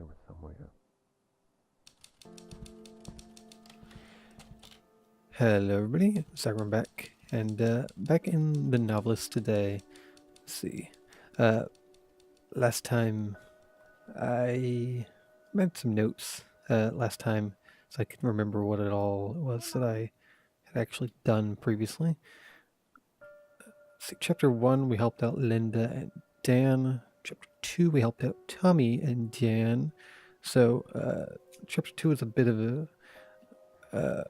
there was somewhere. Hello everybody, Zagrom back, and back in the Novelist today. Let's see. Last time I made some notes last time so I could remember what it all was that I had actually done previously. See, Chapter 1 we helped out Linda and Dan. Chapter 2 we helped out Tommy and Dan. So Chapter 2 is a bit of an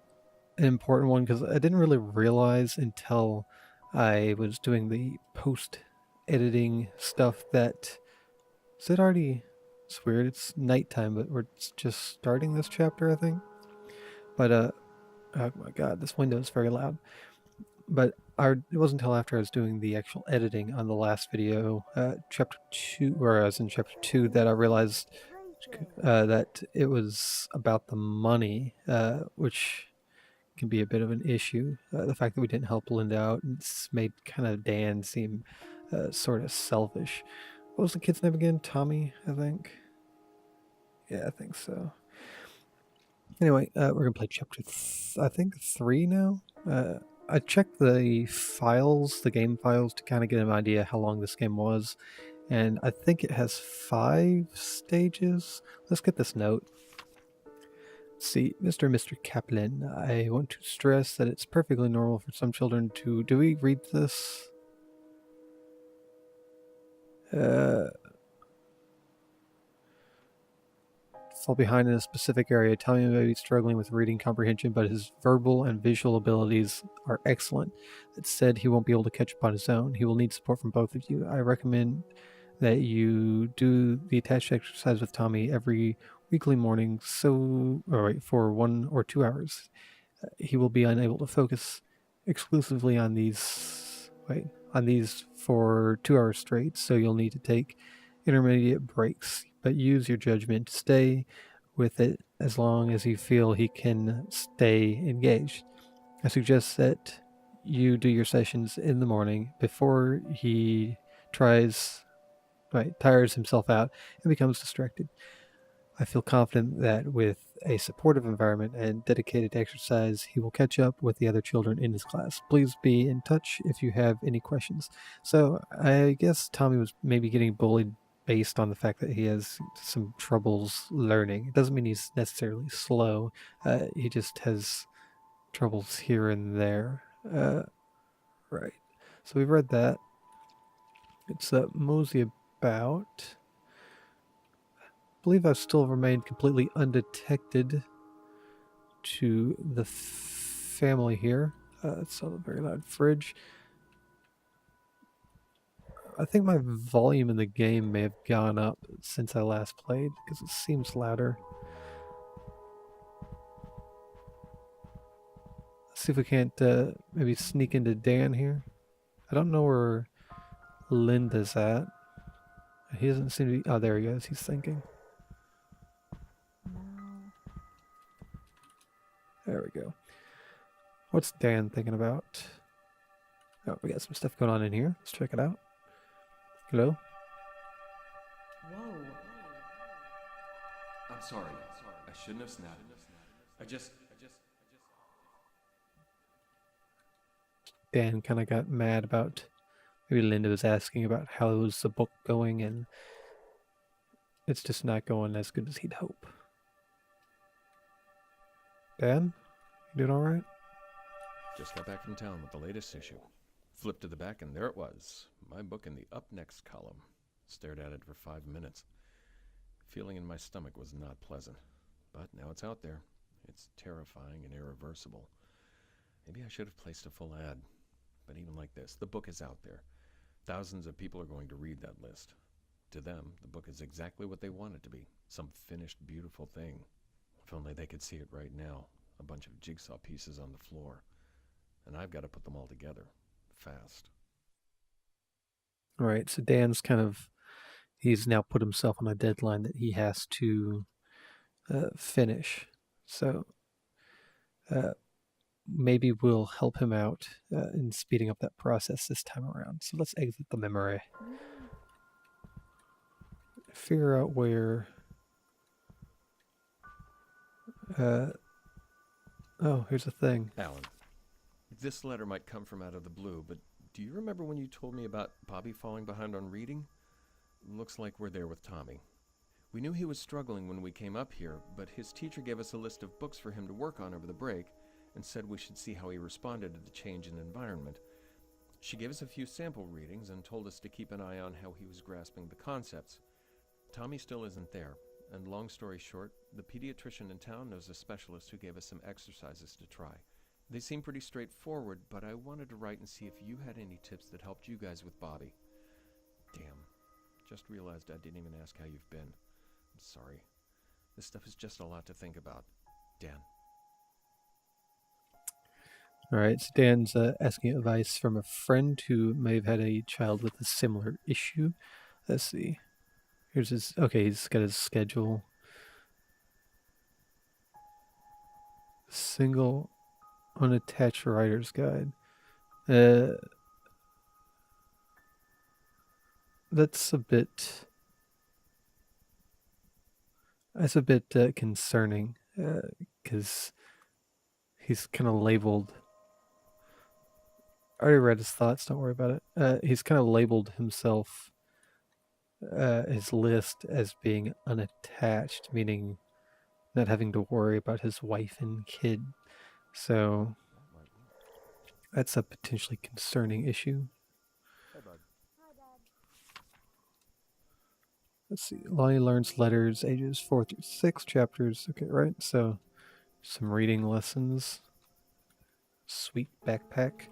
important one because I didn't really realize until I was doing the post editing stuff that is it already, it's weird, it's nighttime, but we're just starting this chapter, I think. But oh my god, this window is very loud. But it wasn't until after I was doing the actual editing on the last video, chapter 2, where I was in chapter 2, that I realized that it was about the money, which can be a bit of an issue. The fact that we didn't help Linda out, it's made kind of Dan seem sort of selfish. What was the kid's name again? Tommy, I think. Yeah, I think so. Anyway, we're gonna play chapter, I think 3 now. I checked the files, the game files, to kind of get an idea how long this game was, and I think it has 5 stages. Let's get this note. See, Mr. and Mr. Kaplan, I want to stress that it's perfectly normal for some children to... Do we read this? Fall behind in a specific area. Tommy may be struggling with reading comprehension, but his verbal and visual abilities are excellent. That said, he won't be able to catch up on his own. He will need support from both of you. I recommend that you do the attached exercise with Tommy every weekly morning for 1 or 2 hours. He will be unable to focus exclusively on these for 2 hours straight, so you'll need to take intermediate breaks, but use your judgment to stay with it as long as you feel he can stay engaged. I suggest that you do your sessions in the morning before he tires himself out and becomes distracted. I feel confident that with a supportive environment and dedicated exercise, he will catch up with the other children in his class. Please be in touch if you have any questions. So I guess Tommy was maybe getting bullied based on the fact that he has some troubles learning. It doesn't mean he's necessarily slow. He just has troubles here and there. Right. So we've read that. It's mosey about. I believe I've still remained completely undetected to the family here. It's on a very loud fridge. I think my volume in the game may have gone up since I last played because it seems louder. Let's see if we can't maybe sneak into Dan here. I don't know where Linda's at. He doesn't seem to be... Oh, there he is. He's thinking. There we go. What's Dan thinking about? Oh, we got some stuff going on in here. Let's check it out. Hello? Whoa. I'm sorry. I shouldn't have snapped. I just... Dan kind of got mad about... Maybe Linda was asking about how was the book going, and it's just not going as good as he'd hope. Dan? You doing alright? Just got back from town with the latest issue. Flipped to the back and there it was. My book in the up next column. Stared at it for 5 minutes. Feeling in my stomach was not pleasant. But now it's out there. It's terrifying and irreversible. Maybe I should have placed a full ad. But even like this, the book is out there. Thousands of people are going to read that list. To them, the book is exactly what they want it to be. Some finished, beautiful thing. If only they could see it right now. A bunch of jigsaw pieces on the floor. And I've got to put them all together. Fast. Alright, so Dan's he's now put himself on a deadline that he has to finish. So maybe we'll help him out in speeding up that process this time around. So let's exit the memory. Figure out where Uh, oh, here's a thing. Alan, this letter might come from out of the blue, but do you remember when you told me about Bobby falling behind on reading? Looks like we're there with Tommy. We knew he was struggling when we came up here, but his teacher gave us a list of books for him to work on over the break and said we should see how he responded to the change in environment. She gave us a few sample readings and told us to keep an eye on how he was grasping the concepts. Tommy still isn't there, and long story short, the pediatrician in town knows a specialist who gave us some exercises to try. They seem pretty straightforward, but I wanted to write and see if you had any tips that helped you guys with Bobby. Damn. Just realized I didn't even ask how you've been. I'm sorry. This stuff is just a lot to think about. Dan. All right, so Dan's asking advice from a friend who may have had a child with a similar issue. Let's see. Here's his. Okay, he's got his schedule. Single unattached writer's guide. That's a bit. That's a bit concerning because he's kind of labeled. I already read his thoughts. Don't worry about it. He's kind of labeled himself, his list, as being unattached, meaning not having to worry about his wife and kid. So that's a potentially concerning issue. Hey, bud. Let's see. Lonnie learns letters ages 4 through 6 chapters. Okay, right? So some reading lessons. Sweet backpack.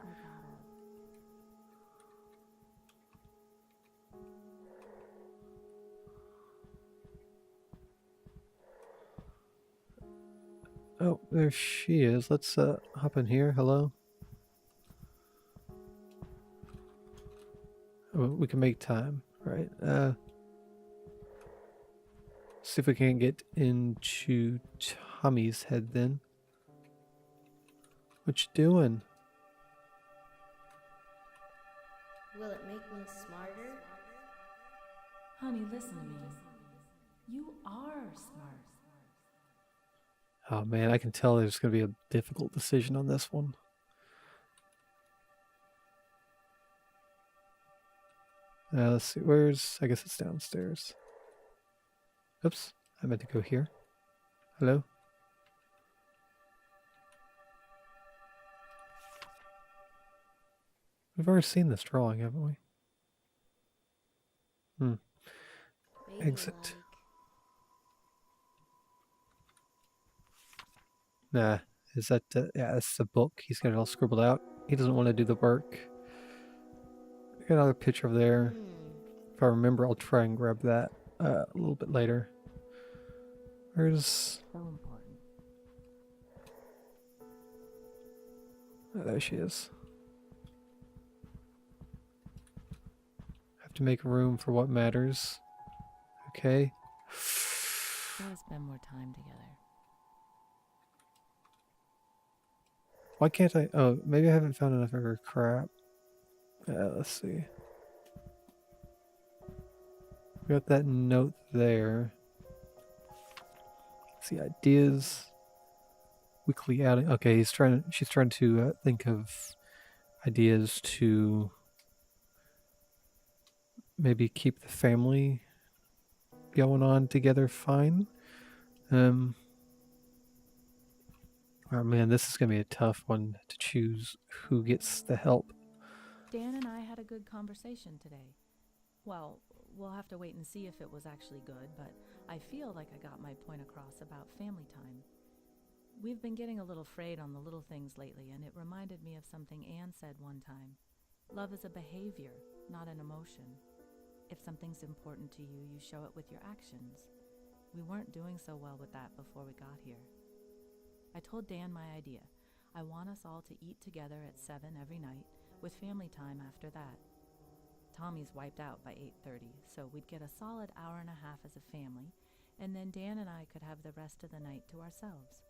Oh, there she is. Let's hop in here. Hello. Oh, we can make time, right? See if we can get into Tommy's head then. What you doing? Will it make me smarter? Honey, listen to me. You are smart. Oh man, I can tell there's going to be a difficult decision on this one. Let's see, I guess it's downstairs. Oops, I meant to go here. Hello? We've already seen this drawing, haven't we? Maybe Exit. Nah, is that, yeah, that's the book. He's got it all scribbled out. He doesn't want to do the work. Got another picture of there. If I remember, I'll try and grab that a little bit later. Where's... So important. Oh, there she is. Have to make room for what matters. Okay. Gotta spend more time together. Why can't I? Oh, maybe I haven't found enough of her crap. Let's see. We got that note there. Let's see, ideas. Weekly outing. Okay, she's trying to think of ideas to maybe keep the family going on together fine. Oh man, this is gonna be a tough one to choose who gets the help. Dan and I had a good conversation today. Well, we'll have to wait and see if it was actually good, but I feel like I got my point across about family time. We've been getting a little frayed on the little things lately, and it reminded me of something Anne said one time. Love is a behavior, not an emotion. If something's important to you, you show it with your actions. We weren't doing so well with that before we got here. I told Dan my idea. I want us all to eat together at 7 every night, with family time after that. Tommy's wiped out by 8:30, so we'd get a solid hour and a half as a family, and then Dan and I could have the rest of the night to ourselves.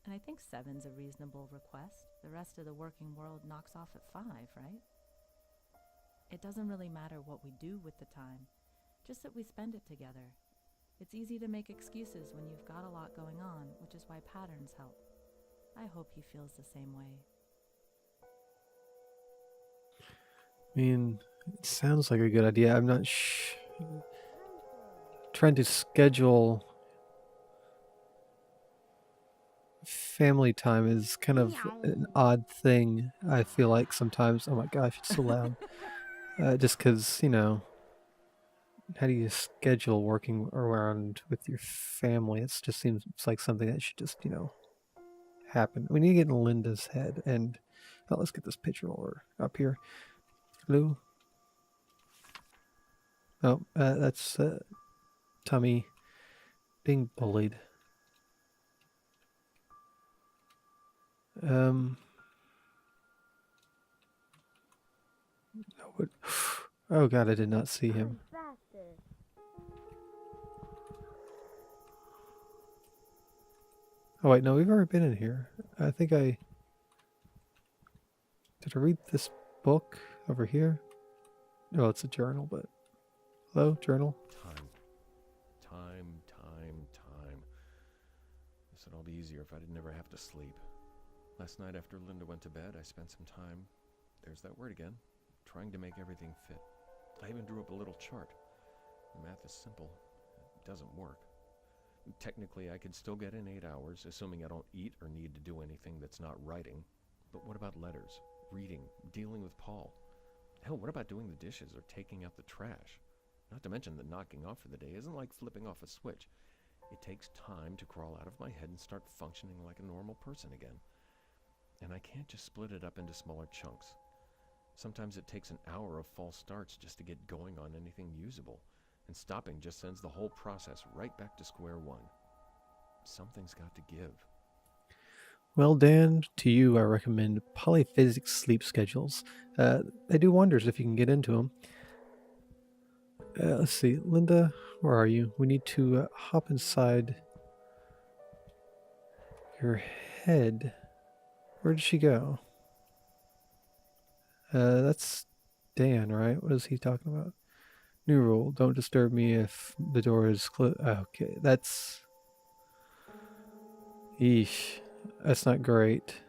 And I think 7's a reasonable request. The rest of the working world knocks off at 5, right? It doesn't really matter what we do with the time, just that we spend it together. It's easy to make excuses when you've got a lot going on, which is why patterns help. I hope he feels the same way. I mean, it sounds like a good idea. I'm not trying to schedule family time is kind of an odd thing. I feel like sometimes. Oh my gosh, it's so loud. Just because, how do you schedule working around with your family? It just seems like something that should just, happen. We need to get in Linda's head. And let's get this picture over up here. Hello. Oh, that's Tommy being bullied. Oh god, I did not see him. Oh wait, no, we've already been in here. I think did I read this book over here? Oh, it's a journal, but hello, journal. Time. This would all be easier if I didn't ever have to sleep. Last night after Linda went to bed, I spent some time, there's that word again, trying to make everything fit. I even drew up a little chart. The math is simple. It doesn't work. Technically, I could still get in 8 hours, assuming I don't eat or need to do anything that's not writing. But what about letters, reading, dealing with Paul? Hell, what about doing the dishes or taking out the trash? Not to mention that knocking off for the day isn't like flipping off a switch. It takes time to crawl out of my head and start functioning like a normal person again. And I can't just split it up into smaller chunks. Sometimes it takes an hour of false starts just to get going on anything usable, and stopping just sends the whole process right back to square one. Something's got to give. Well, Dan, to you I recommend polyphasic sleep schedules. They do wonders if you can get into them. Let's see, Linda, where are you? We need to hop inside your head. Where did she go? That's Dan, right? What is he talking about? New rule, don't disturb me if the door is closed. Okay, that's... Yeesh. That's not great.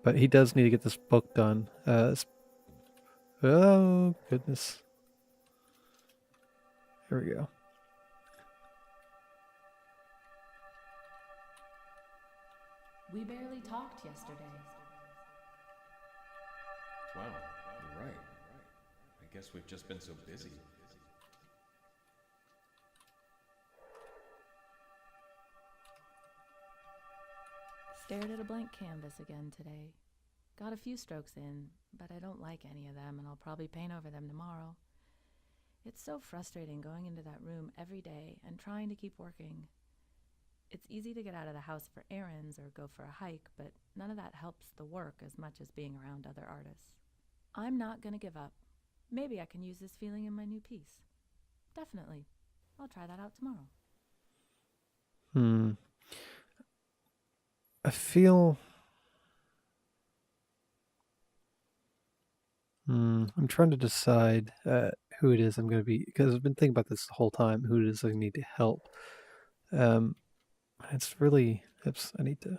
But he does need to get this book done. Oh, goodness. Here we go. We barely talked yesterday. Wow, you're right. I guess we've just been so busy. Stared at a blank canvas again today. Got a few strokes in, but I don't like any of them and I'll probably paint over them tomorrow. It's so frustrating going into that room every day and trying to keep working. It's easy to get out of the house for errands or go for a hike, but none of that helps the work as much as being around other artists. I'm not going to give up. Maybe I can use this feeling in my new piece. Definitely. I'll try that out tomorrow. I feel... I'm trying to decide who it is I'm going to be, because I've been thinking about this the whole time, who it is I need to help. It's really... Oops, I need to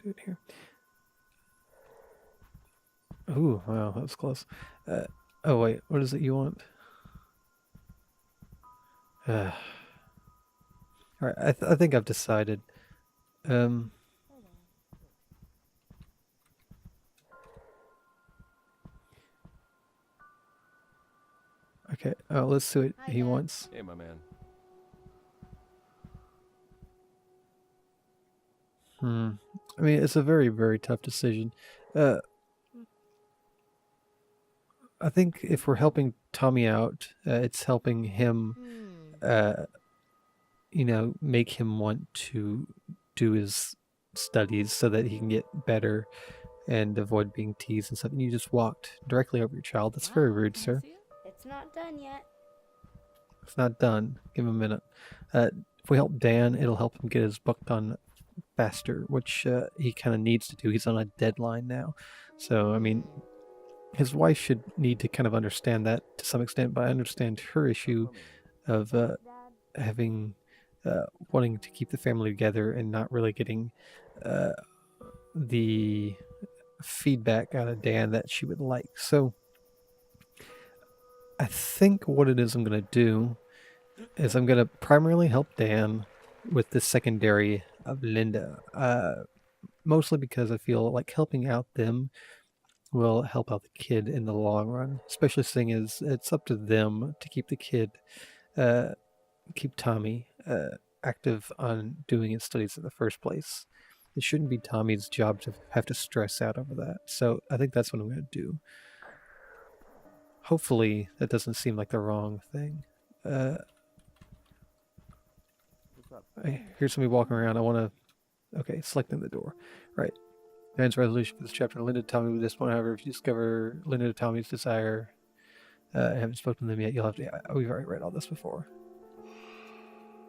do it here. Ooh, wow, that was close. Oh, wait, what is it you want? Alright, I think I've decided. Okay, let's see what he wants. Hey, my man. I mean, it's a very, very tough decision. I think if we're helping Tommy out, it's helping him, make him want to do his studies so that he can get better and avoid being teased and stuff. And you just walked directly over your child. That's very rude, sir. It's not done yet. It's not done. Give him a minute. If we help Dan, it'll help him get his book done faster, which he kind of needs to do. He's on a deadline now. So, I mean, his wife should need to kind of understand that to some extent, but I understand her issue of having wanting to keep the family together and not really getting the feedback out of Dan that she would like. So I think what it is I'm going to do is I'm going to primarily help Dan with the secondary of Linda, mostly because I feel like helping out them will help out the kid in the long run, especially seeing as it's up to them to keep the kid, uh, keep Tommy active on doing his studies in the first place. It shouldn't be Tommy's job to have to stress out over that. So I think that's what I'm going to do. Hopefully that doesn't seem like the wrong thing. I hear somebody walking around. I want to... Okay, selecting the door. Right. Dan's resolution for this chapter. Linda to Tommy with this one. However, if you discover Linda to Tommy's desire and haven't spoken to them yet, you'll have to... Yeah, we've already read all this before.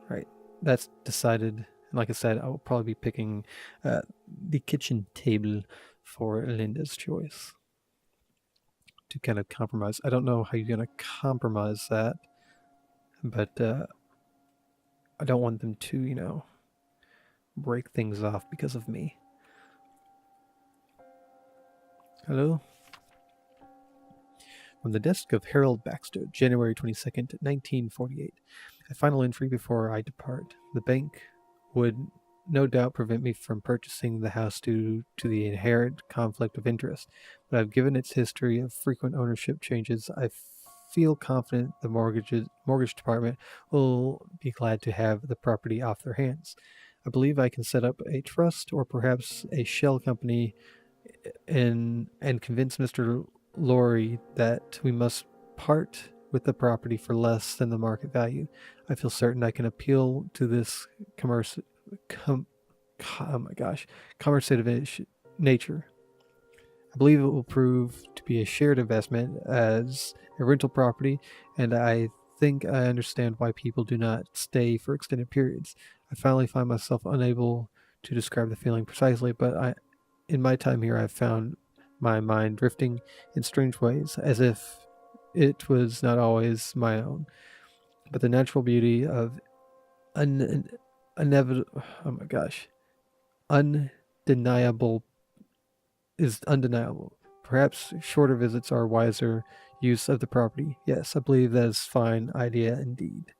Right. That's decided. And like I said, I will probably be picking the kitchen table for Linda's choice to kind of compromise. I don't know how you're going to compromise that, but I don't want them to, you know, break things off because of me. Hello? From the desk of Harold Baxter, January 22nd, 1948. A final entry before I depart. The bank would no doubt prevent me from purchasing the house due to the inherent conflict of interest, but I've given its history of frequent ownership changes. I feel confident the mortgage department will be glad to have the property off their hands. I believe I can set up a trust or perhaps a shell company and convince Mr. Laurie that we must part with the property for less than the market value. I feel certain I can appeal to this commerciative nature. I believe it will prove to be a shared investment as a rental property, and I think I understand why people do not stay for extended periods. I finally find myself unable to describe the feeling precisely, but in my time here, I've found my mind drifting in strange ways, as if it was not always my own. But the natural beauty of undeniable is undeniable. Perhaps shorter visits are wiser use of the property. Yes, I believe that is a fine idea indeed.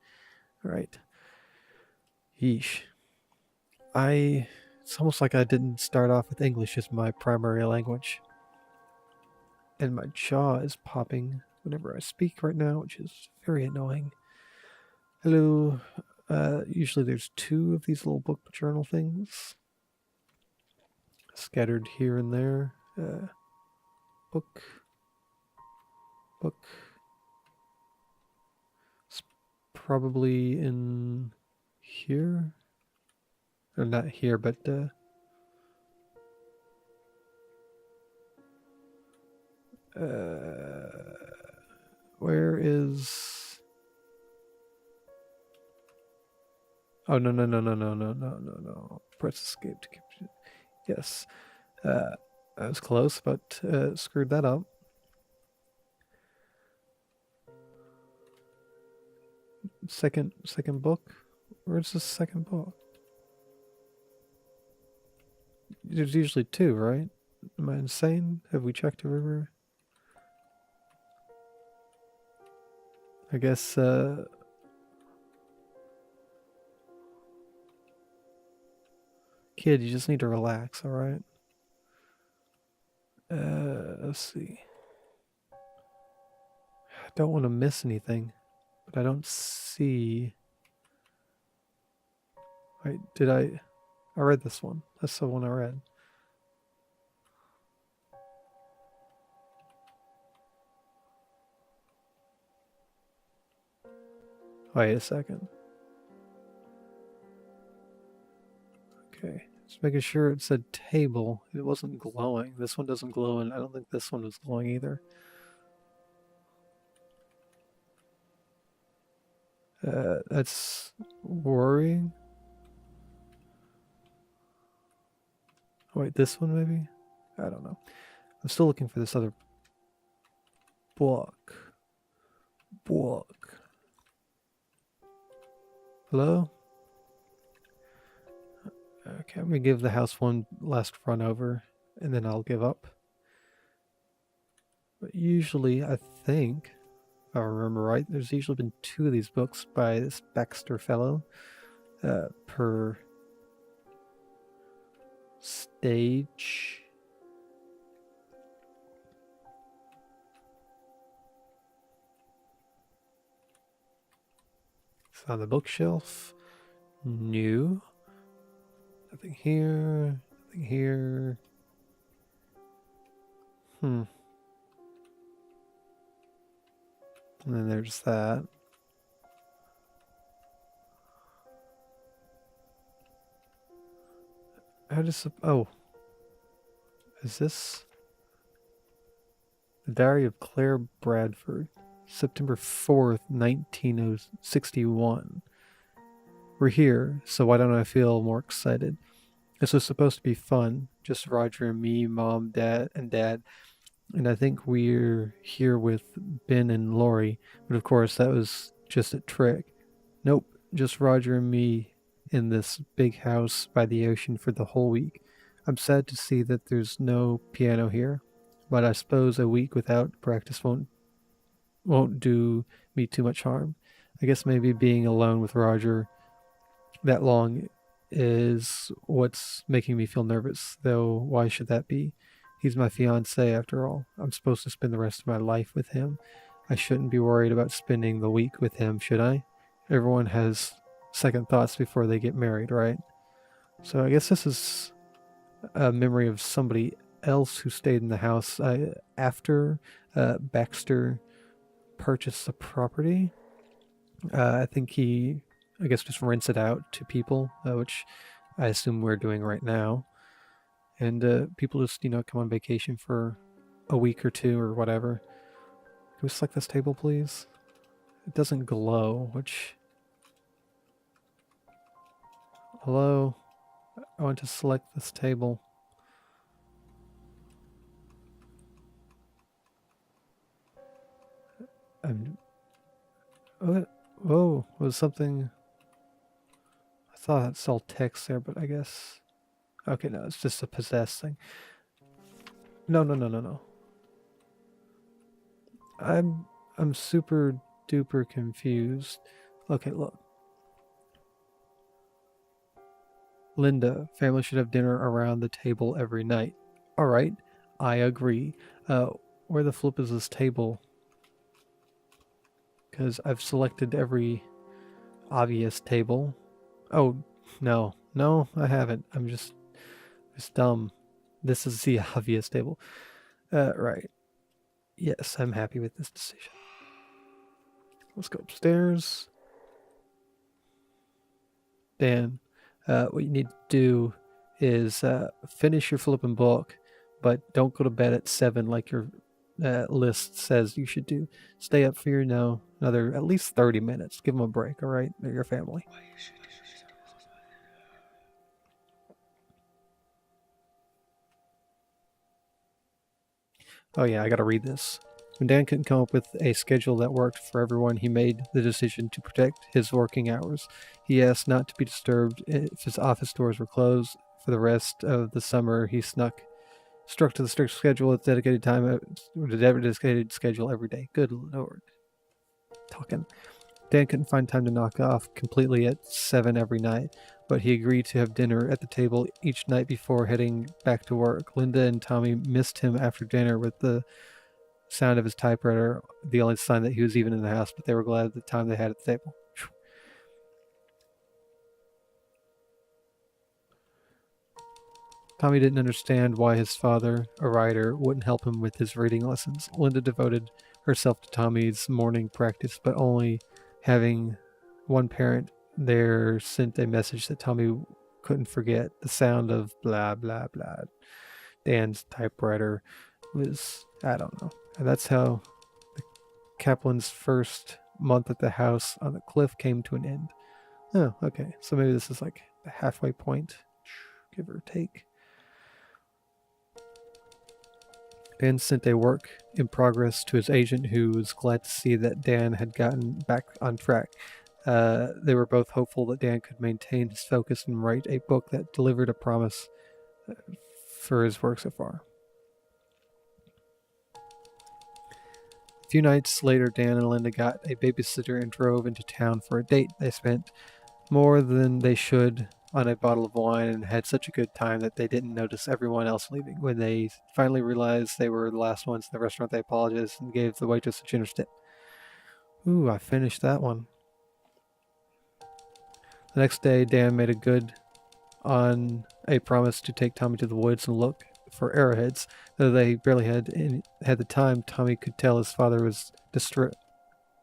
All right. Yeesh. It's almost like I didn't start off with English as my primary language. And my jaw is popping whenever I speak right now, which is very annoying. Hello. Usually there's 2 of these little book journal things scattered here and there. Book. It's probably in here. Or not here, but where is... Oh, no. Press escape to keep... Yes. I was close, but screwed that up. Second book? Where's the second book? There's usually 2, right? Am I insane? Have we checked everywhere? I guess, kid, you just need to relax, alright? Let's see. I don't want to miss anything, but I don't see... Wait, I read this one. That's the one I read. Wait a second. Okay, just making sure it said table. It wasn't glowing. This one doesn't glow, and I don't think this one was glowing either. That's worrying. Wait, this one maybe? I don't know. I'm still looking for this other book. Book. Hello? Okay, I'm gonna give the house one last run over, and then I'll give up. But usually, I think, if I remember right, there's usually been 2 of these books by this Baxter fellow per stage. It's on the bookshelf. New. Nothing here. Nothing here. And then there's that. How does... Oh. Is this... The Diary of Claire Bradford. September 4th, 1961. We're here, so why don't I feel more excited? This was supposed to be fun. Just Roger and me, Mom, Dad, and Dad. And I think we're here with Ben and Lori. But of course, that was just a trick. Nope, just Roger and me in this big house by the ocean for the whole week. I'm sad to see that there's no piano here. But I suppose a week without practice won't do me too much harm. I guess maybe being alone with Roger that long is what's making me feel nervous, though why should that be? He's my fiancé after all. I'm supposed to spend the rest of my life with him. I shouldn't be worried about spending the week with him, should I? Everyone has second thoughts before they get married, right? So I guess this is a memory of somebody else who stayed in the house after Baxter purchased the property. I think he, I guess, just rents it out to people, which I assume we're doing right now. And people just, come on vacation for a week or 2 or whatever. Can we select this table, please? It doesn't glow, which... Hello? I want to select this table. Whoa, was something... I thought I saw text there, but I guess... Okay, no, it's just a possessed thing. No. I'm super duper confused. Okay, look. Linda, family should have dinner around the table every night. Alright, I agree. Where the flip is this table? Because I've selected every obvious table. Oh, no, I haven't. I'm just dumb. This is the obvious table. Right. Yes, I'm happy with this decision. Let's go upstairs. Dan, what you need to do is finish your flipping book, but don't go to bed at 7 like your list says you should do. Stay up for another at least 30 minutes. Give them a break, all right? They're your family. Oh yeah, I gotta read this. When Dan couldn't come up with a schedule that worked for everyone, he made the decision to protect his working hours. He asked not to be disturbed if his office doors were closed. For the rest of the summer, he stuck to the strict schedule with dedicated schedule every day. Good Lord. Talking. Dan couldn't find time to knock off completely at 7 every night, but he agreed to have dinner at the table each night before heading back to work. Linda and Tommy missed him after dinner with the sound of his typewriter, the only sign that he was even in the house, but they were glad at the time they had at the table. Tommy didn't understand why his father, a writer, wouldn't help him with his reading lessons. Linda devoted herself to Tommy's morning practice, but only having one parent there sent a message that Tommy couldn't forget. The sound of blah, blah, blah. Dan's typewriter was, I don't know. And that's how the Kaplan's first month at the house on the cliff came to an end. Oh, okay. So maybe this is like the halfway point, give or take. Dan sent a work in progress to his agent, who was glad to see that Dan had gotten back on track. They were both hopeful that Dan could maintain his focus and write a book that delivered a promise for his work so far. A few nights later, Dan and Linda got a babysitter and drove into town for a date. They spent more than they should on a bottle of wine and had such a good time that they didn't notice everyone else leaving. When they finally realized they were the last ones in the restaurant, they apologized and gave the waitress a generous tip. Ooh, I finished that one. The next day, Dan made a good on a promise to take Tommy to the woods and look for arrowheads. Though they barely had the time, Tommy could tell his father was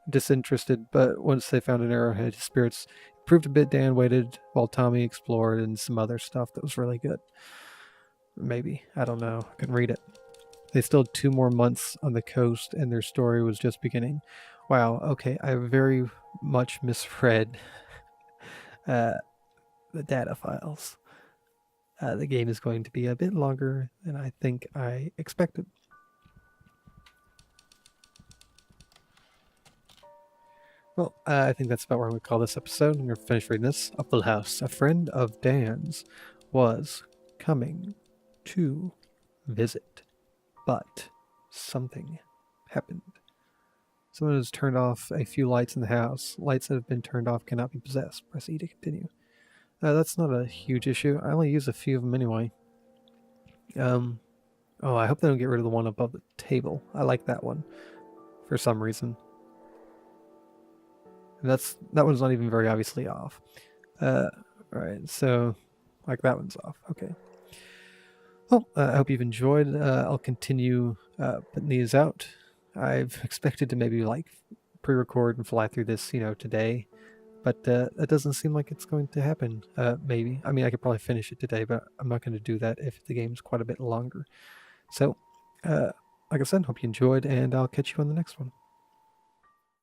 disinterested, but once they found an arrowhead, his spirits improved a bit. Dan waited while Tommy explored and some other stuff that was really good. Maybe. I don't know. I couldn't read it. They still had 2 more months on the coast, and their story was just beginning. Wow, okay, I very much misread the data files. The game is going to be a bit longer than I think I expected. Well, I think that's about where I'm going to call this episode. I'm going to finish reading this. A Full House. A friend of Dan's was coming to visit, but something happened. Someone has turned off a few lights in the house. Lights that have been turned off cannot be possessed. Press E to continue. That's not a huge issue. I only use a few of them anyway. Oh, I hope they don't get rid of the one above the table. I like that one for some reason. And that one's not even very obviously off. Right, so like that one's off. Okay. Well, I hope you've enjoyed. I'll continue putting these out. I've expected to maybe like pre-record and fly through this, today. But that doesn't seem like it's going to happen. Maybe. I mean, I could probably finish it today, but I'm not going to do that if the game's quite a bit longer. So, like I said, hope you enjoyed, and I'll catch you on the next one.